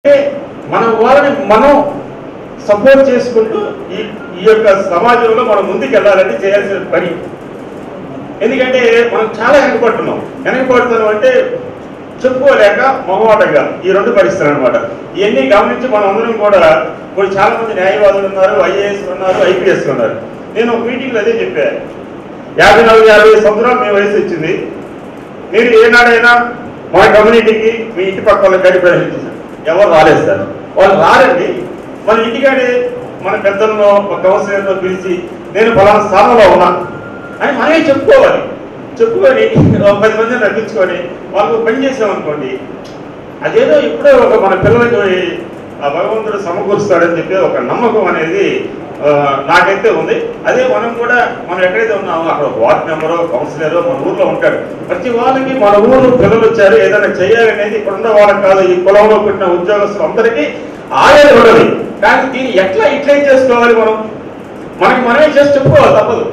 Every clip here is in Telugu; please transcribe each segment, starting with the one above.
మన వాళ్ళని మనం సపోర్ట్ చేసుకుంటూ ఈ యొక్క సమాజంలో మనం ముందుకు వెళ్ళాలని చేయాల్సిన పని. ఎందుకంటే మనం చాలా వెనకబడుతున్నాం అంటే చెప్పుకోలేక మొహమాటంగా ఈ రెండు పరిస్థితులు అనమాట. ఇవన్నీ గమనించి మనం అందరం కూడా ఇప్పుడు చాలా మంది న్యాయవాదులు ఉన్నారు, ఐఏఎస్ ఉన్నారు, ఐపీఎస్ ఉన్నారు. నేను ఒక మీటింగ్లో అదే చెప్పాను, 54-60 సంవత్సరాలు మీ వయసు వచ్చింది, మీరు ఏనాడైనా మా కమ్యూనిటీకి మీ ఇంటి పక్క వాళ్ళకి గడి ప్రవేశించారు, ఎవరు రాలేదు సార్. వాళ్ళు రారండి. మన ఇంటికాడే మన పెద్దల్లో ఒక కౌన్సిలర్లో పిలిచి నేను ఫలానా స్థానంలో ఉన్నా అని మనమే చెప్పుకొని 10 మందిని రప్పించుకొని వాళ్ళకు పని చేసామనుకోండి, అదేదో ఇప్పుడే ఒక మన పిల్లలకి ఆ భగవంతుడు సమకూరుస్తాడని చెప్పి ఒక నమ్మకం అనేది నాకైతే ఉంది. అదే మనం ఎక్కడైతే ఉన్నామో అక్కడ వార్డ్ మెంబరో కౌన్సిలరో మన ఊర్లో ఉంటాడు. ప్రతి వాళ్ళకి మన ఊరు పిల్లలు వచ్చారు ఏదైనా చేయాలనేది ఇక్కడ ఉన్న వాళ్ళకి కాదు, ఈ కులంలో పుట్టిన ఉద్యోగస్తులు అందరికీ ఆవేదన ఉండదు. కానీ దీన్ని ఇట్లే చేసుకోవాలి, మనమే చేసి చెప్పుకోవాలి, తప్పదు.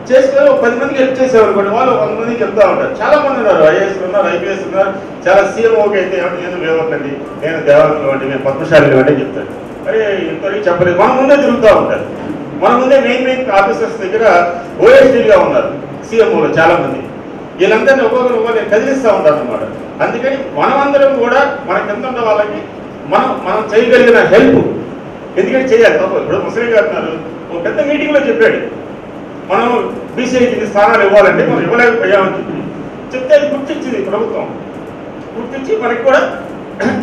చేసుకొని 10 మందికి హెల్ప్ చేసేవారుకోండి, వాళ్ళు 100 మందికి చెప్తా ఉంటారు. చాలా మంది ఉన్నారు, ఐఏఎస్ ఉన్నారు, ఐపీఎస్ ఉన్నారు, చాలా సీఎంఓకి అయితే నేను వేవకండి, నేను దేవాలయం వంటి, నేను పద్మశాలి వంటి చెప్తాను. అరే ఇంతవరకు చెప్పలేదు, మన ముందే తిరుగుతూ ఉంటారు. మన ముందే మెయిన్ ఆఫీసర్స్ దగ్గర ఓఎస్డీగా ఉన్నారు, సీఎంఓలో చాలా మంది. వీళ్ళందరినీ ఒక్కొక్కరు కదిలిస్తూ ఉంటారు అనమాట. అందుకని మనమందరం కూడా మన కింద ఉన్న వాళ్ళకి మనం చేయగలిగిన హెల్ప్ ఎందుకంటే చేయాలి, తప్పదు. ఇప్పుడు ముసలి గారు ఉన్నారు, ఒక పెద్ద మీటింగ్లో చెప్పాడు, మనం బీసీఐకి ఇన్ని స్థానాలు ఇవ్వాలంటే మనం ఇవ్వలేకపోయామని చెప్తే అది గుర్తించింది ప్రభుత్వం. గుర్తించి మనకి కూడా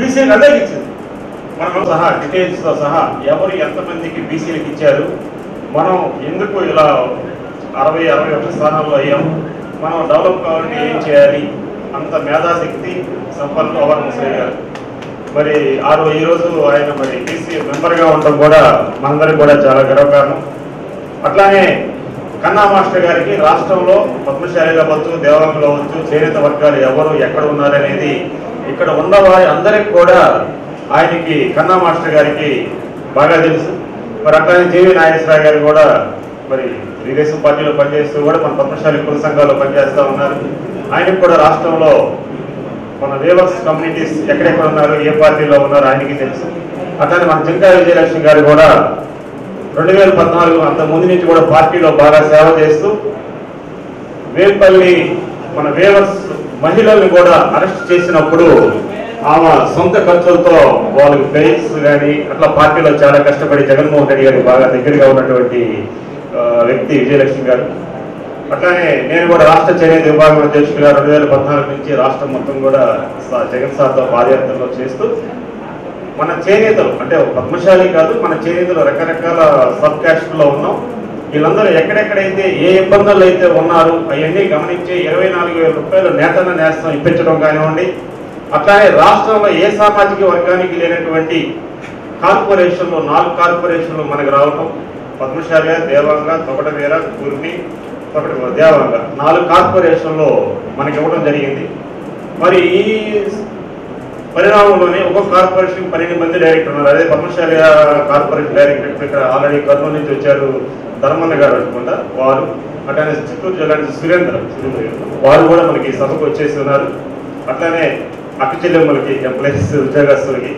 బీసీఐకి అదే ఇచ్చింది. మనం సహా డీటెయిల్స్తో సహా ఎవరు ఎంతమందికి బీసీలకు ఇచ్చారు, మనం ఎందుకు ఇలా 60-61 స్థానాల్లో అయ్యాము, మనం డెవలప్ కావాలంటే ఏం చేయాలి, అంత మేధాశక్తి సంపన్నులు అవర్ ముసలి గారు. మరి ఈరోజు ఆయన మరి బీసీ మెంబర్గా ఉండడం కూడా మనందరికి కూడా చాలా గర్వకారణం. అట్లానే కన్నా మాస్టర్ గారికి రాష్ట్రంలో పద్మశాలిగా అవ్వచ్చు, దేవాంగులు అవ్వచ్చు, చేనేత వర్గాలు ఎవరు ఎక్కడ ఉన్నారనేది ఇక్కడ ఉన్నవారి అందరికి కూడా ఆయనకి కన్నా మాస్టర్ గారికి బాగా తెలుసు. మరి అట్లానే జేవి నాగేశ్వరరావు గారు కూడా మరి తెలుగుదేశం పార్టీలో పనిచేస్తూ కూడా మన పద్మశాలి కుల సంఘాల్లో పనిచేస్తూ ఉన్నారు. ఆయనకు కూడా రాష్ట్రంలో మన వేవర్స్ కమ్యూనిటీస్ ఎక్కడెక్కడ ఉన్నారు, ఏ పార్టీలో ఉన్నారు ఆయనకి తెలుసు. అట్లానే మన జింకా విజయలక్ష్మి గారు కూడా 2014 అంత ముందు నుంచి కూడా పార్టీలో బాగా సేవ చేస్తూ వేల్పల్లి మన వేవర్స్ మహిళల్ని కూడా అరెస్ట్ చేసినప్పుడు ఆమె సొంత ఖర్చులతో వాళ్ళకి బెయిల్స్ కానీ అట్లా పార్టీలో చాలా కష్టపడి జగన్మోహన్ రెడ్డి గారికి బాగా దగ్గరగా ఉన్నటువంటి వ్యక్తి విజయలక్ష్మి గారు. అట్లానే నేను కూడా రాష్ట్ర చేనేత విభాగం అధ్యక్షుడిగా 2014 నుంచి రాష్ట్రం మొత్తం కూడా జగన్ సార్తో పాదయాత్రలో చేస్తూ మన చేనేతలు అంటే పద్మశాలి కాదు, మన చేనేతలు రకరకాల సబ్ క్యాస్ట్లో ఉన్నాం. వీళ్ళందరూ ఎక్కడెక్కడైతే ఏ ఇబ్బందులు అయితే ఉన్నారు అవన్నీ గమనించి 24,000 రూపాయలు నేతన్న నేస్తం ఇప్పించడం కానివ్వండి. అట్లానే రాష్ట్రంలో ఏ సామాజిక వర్గానికి లేనటువంటి కార్పొరేషన్లు 4 కార్పొరేషన్లు మనకు రావటం, పద్మశాలి, దేవాంగ, తొగటవీర, గుర్మి, దేవాంగ 4 కార్పొరేషన్లో మనకి ఇవ్వడం జరిగింది. మరి ఈ పరిణామంలోనే ఒక్కొక్క కార్పొరేషన్ 12 మంది డైరెక్టర్ ఉన్నారు. అదే పద్మశాలి కార్పొరేషన్ డైరెక్టర్ ఇక్కడ ఆల్రెడీ కర్నూలు నుంచి వచ్చారు ధర్మన్న గారు అనుకుంటా, వారు. అట్లానే చిత్తూరు జిల్లా నుంచి సురేంద్ర వారు కూడా మనకి సభకు వచ్చేసి ఉన్నారు. అట్లానే అక్క చెల్లెమ్మలకి, ఎంప్లాయీస్, ఉద్యోగస్తులకి,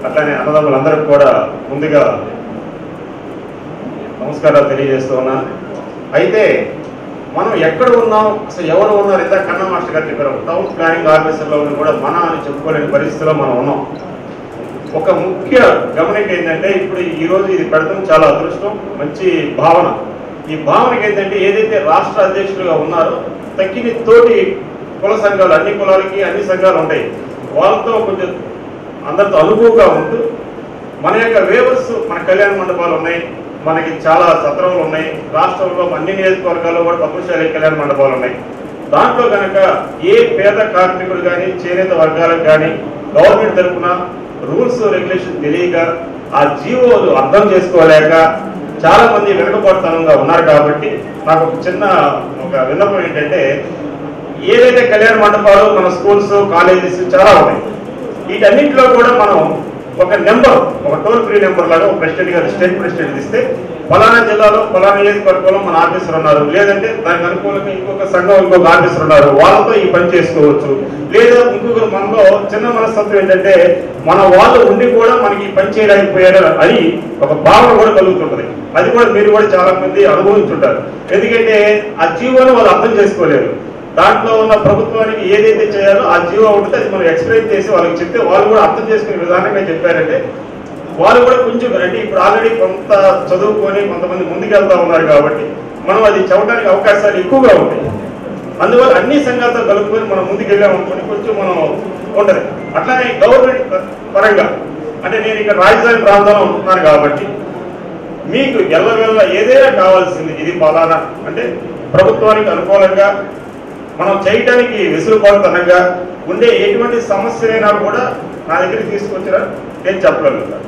అట్లానే అన్నదమ్ములందరికీ కూడా ముందుగా నమస్కారాలు తెలియజేస్తూ ఉన్నాను. అయితే మనం ఎక్కడ ఉన్నాం, అసలు ఎవరు ఉన్నారు, ఇంత కన్నా మాస్టర్ గారు చెప్పారు, టౌన్ ప్లానింగ్ ఆఫీసర్లో కూడా మన అని చెప్పుకోలేని పరిస్థితిలో మనం ఉన్నాం. ఒక ముఖ్య గమనిక ఏంటంటే ఇప్పుడు ఈరోజు ఇది పెడతాం చాలా అదృష్టం, మంచి భావన. ఈ భావనకి ఏంటంటే ఏదైతే రాష్ట్ర అధ్యక్షులుగా ఉన్నారో తక్కిన తోటి కుల సంఘాలు, అన్ని కులాలకి అన్ని సంఘాలు ఉంటాయి, వాళ్ళతో కొంచెం అందరితో అనుభవంగా ఉంటూ మన యొక్క వేవర్స్, మన కళ్యాణ మండపాలు ఉన్నాయి, మనకి చాలా సత్రములు ఉన్నాయి, రాష్ట్రంలో అన్ని నియోజకవర్గాల్లో కూడా పద్మశాలి కళ్యాణ మండపాలు ఉన్నాయి. దాంట్లో కనుక ఏ పేద కార్మికులు కానీ చేనేత వర్గాలకు కానీ గవర్నమెంట్ తరఫున రూల్స్ రెగ్యులేషన్ తెలియక ఆ జీవోలు అర్థం చేసుకోలేక చాలా మంది వెనుకబడతనంగా ఉన్నారు. కాబట్టి నాకు ఒక విన్నపం ఏంటంటే ఏదైతే కళ్యాణ మండపాలు, మన స్కూల్స్, కాలేజెస్ చాలా ఉన్నాయి, వీటన్నింటిలో కూడా మనం ఒక నెంబర్, ఒక టోల్ ఫ్రీ నెంబర్ లాగా ఒక ప్రెసిడెంట్ గారు, స్టేట్ ప్రెసిడెంట్ ఇస్తే ఫలానా జిల్లాలో ఫలానా నియోజకవర్గంలో మన ఆఫీసర్ ఉన్నారు, లేదంటే దానికి అనుకూలంగా ఇంకొక సంఘం ఇంకొక ఆఫీసర్ ఉన్నారు, వాళ్ళతో ఈ పని చేసుకోవచ్చు. లేదా ఇంకొకరు మనలో చిన్న మనస్తత్వం ఏంటంటే మన వాళ్ళు ఉండి కూడా మనకి ఈ పని చేయలేకపోయారు అని ఒక భావన కూడా కలుగుతుంటది. అది కూడా మీరు కూడా చాలా మంది అనుభవించుంటారు. ఎందుకంటే ఆ జీవోని వాళ్ళు అర్థం చేసుకోలేరు. దాంట్లో ఉన్న ప్రభుత్వానికి ఏదైతే చేయాలో ఆ జీవో ఉంటుంది, అది మనం ఎక్స్ప్లెయిన్ చేసి వాళ్ళకి చెప్తే వాళ్ళు కూడా అర్థం చేసుకునే విధానంగా చెప్పారంటే వాళ్ళు కూడా కొంచెం అంటే ఇప్పుడు ఆల్రెడీ కొంత చదువుకొని కొంతమంది ముందుకెళ్తా ఉన్నారు కాబట్టి మనం అది చెప్పడానికి అవకాశాలు ఎక్కువగా ఉంటాయి. అందువల్ల అన్ని సంఘాలతో కలుపుకొని మనం ముందుకెళ్ళామనుకోని కొంచెం మనం ఉంటుంది. అట్లానే గవర్నమెంట్ పరంగా అంటే నేను ఇక్కడ రాజధాని ప్రాంతంలో ఉంటున్నాను కాబట్టి మీకు ఎల్లవెల్ల ఏదైనా కావాల్సింది ఇది ఫలానా అంటే ప్రభుత్వానికి అనుకూలంగా మనం చేయడానికి వెసులుబాటుతనంగా ఉండే ఎటువంటి సమస్యలైనా కూడా నా దగ్గరికి తీసుకొచ్చినా నేను చెప్పగలుగుతాను.